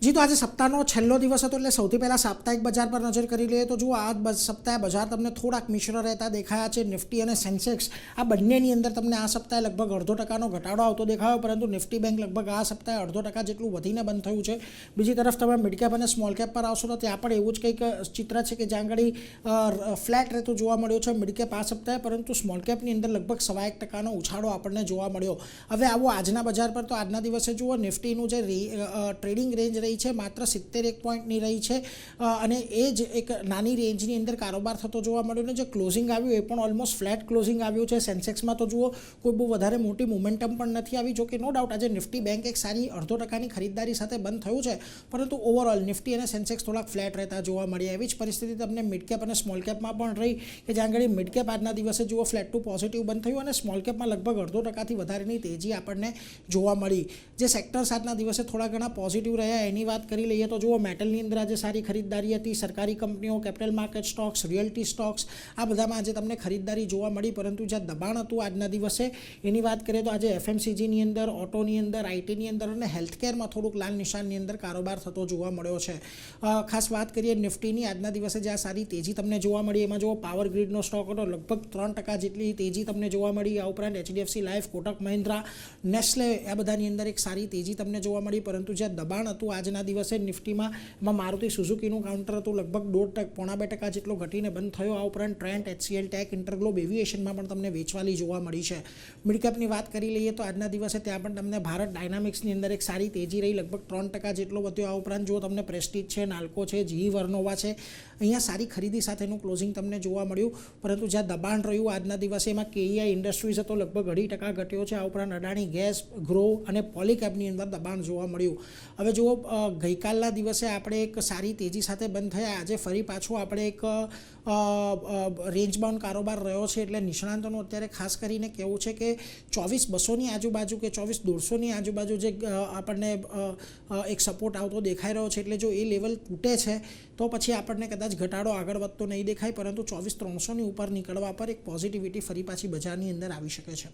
જી, તો આજે સપ્તાહનો છેલ્લો દિવસ હતો એટલે સૌથી પહેલાં સાપ્તાહિક બજાર પર નજર કરી લઈએ તો જુઓ આ સપ્તાહે બજાર તમને થોડાક મિશ્ર રહેતા દેખાયા છે. નિફ્ટી અને સેન્સેક્સ આ બંનેની અંદર તમને આ સપ્તાહે લગભગ 0.5% ઘટાડો આવતો દેખાયો, પરંતુ નિફ્ટી બેંક લગભગ આ સપ્તાહે 0.5% જેટલું વધીને બંધ થયું છે. બીજી તરફ તમે મિડ કેપ અને સ્મોલ કેપ પર આવશો તો ત્યાં પણ એવું જ કંઈક ચિત્ર છે કે જ્યાં આગળ ફ્લેટ રહેતું જોવા મળ્યું છે મિડ કેપ આ સપ્તાહે, પરંતુ સ્મોલ કેપની અંદર લગભગ 1.25% ઉછાળો આપણને જોવા મળ્યો. હવે આવો આજના બજાર પર તો આજના દિવસે જુઓ નિફ્ટીનું જે ટ્રેડિંગ રેન્જ રહી છે માત્ર 71 પોઈન્ટની રહી છે અને એ જ એક નાની રેન્જની અંદર કારોબાર થતો જોવા મળ્યો ને જે ક્લોઝિંગ આવ્યું એ પણ ઓલમોસ્ટ ફ્લેટ ક્લોઝિંગ આવ્યું છે. સેન્સેક્સમાં તો જુઓ કોઈ બહુ વધારે મોટી મોમેન્ટમ પણ નથી આવી, જો કે નો ડાઉટ આજે નિફ્ટી બેંક એક સારી 0.5%ની ખરીદદારી સાથે બંધ થયું છે, પરંતુ ઓવરઓલ નિફ્ટી અને સેન્સેક્સ થોડાક ફ્લેટ રહેતા જોવા મળ્યા. એવી જ પરિસ્થિતિ તમને મિડ કેપ અને સ્મોલ કેપમાં પણ રહી કે જ્યાં આગળ મિડ કેપ આજના દિવસે જુઓ ફ્લેટ ટુ પોઝિટિવ બંધ થયું અને સ્મોલ કેપમાં લગભગ 0.5%થી વધારેની તેજી આપણને જોવા મળી. જે સેક્ટર્સ આજના દિવસે થોડા ઘણા પોઝિટિવ રહ્યા એની વાત કરી લઈએ તો જુઓ મેટલની અંદર આજે સારી ખરીદદારી હતી. સરકારી કંપનીઓ, capital market stocks, realty stocks આ બધામાં આજે તમને ખરીદદારી જોવા મળી, પરંતુ જ્યાં દબાણ હતું આજના દિવસે એની વાત કરીએ તો આજે એફએમસીજીની અંદર, ઓટોની અંદર, આઈટીની અંદર અને હેલ્થકેરમાં થોડુંક લાલ નિશાનની અંદર કારોબાર થતો જોવા મળ્યો છે. ખાસ વાત કરીએ નિફ્ટીની આજના દિવસે જ્યાં સારી તેજી તમને જોવા મળી એમાં જુઓ પાવર ગ્રીડનો સ્ટોક હતો, લગભગ 3% જેટલી તેજી તમને જોવા મળી. આ ઉપરાંત HDFC life, Kotak Mahindra, Nestle આ બધાની અંદર એક સારી તેજી તમને જોવા મળી, પરંતુ જ્યાં દબાણ હતું આજના દિવસે નિફ્ટીમાં એમાં મારુતિ સુઝુકીનું કાઉન્ટર હતું, લગભગ 1.5% જેટલો ઘટીને બંધ થયો. આ ઉપરાંત ટ્રેન્ટ, એચસીએલ ટેક, ઇન્ટરગ્લોબ એવિએશનમાં પણ તમને વેચવાલી જોવા મળી છે. મિડકેપની વાત કરી લઈએ તો આજના દિવસે ત્યાં પણ તમને ભારત ડાયનામિક્સની અંદર એક સારી તેજી રહી, લગભગ 3% જેટલો વધ્યો. આ ઉપરાંત જો તમને પ્રેસ્ટીજ છે, નાલ્કો છે, જીઈ વર્નોવા છે, અહીંયા સારી ખરીદી સાથેનું ક્લોઝિંગ તમને જોવા મળ્યું, પરંતુ જ્યાં દબાણ રહ્યું આજના દિવસે એમાં કેઈઆઈ ઇન્ડસ્ટ્રીઝ હતો, લગભગ 2.5% ઘટ્યો છે. આ ઉપરાંત અડાણી ગેસ, ગ્રો અને પોલીકેબની અંદર દબાણ જોવા મળ્યું. હવે જુઓ ગઈકાલના દિવસે આપણે એક સારી તેજી સાથે બંધ થયા, આજે ફરી પાછું આપણે એક રેન્જ બાઉન્ડ કારોબાર રહ્યો છે, એટલે નિષ્ણાંતોનું અત્યારે ખાસ કરીને કહેવું છે કે 24,200ની આજુબાજુ કે 24,150ની આજુબાજુ જે આપણને એક સપોર્ટ આવતો દેખાઈ રહ્યો છે, એટલે જો એ લેવલ તૂટે છે તો પછી આપણને કદાચ ઘટાડો આગળ વધતો નહીં દેખાય, પરંતુ 24,300ની ઉપર નીકળવા પર એક પોઝિટિવિટી ફરી પાછી બજારની અંદર આવી શકે છે.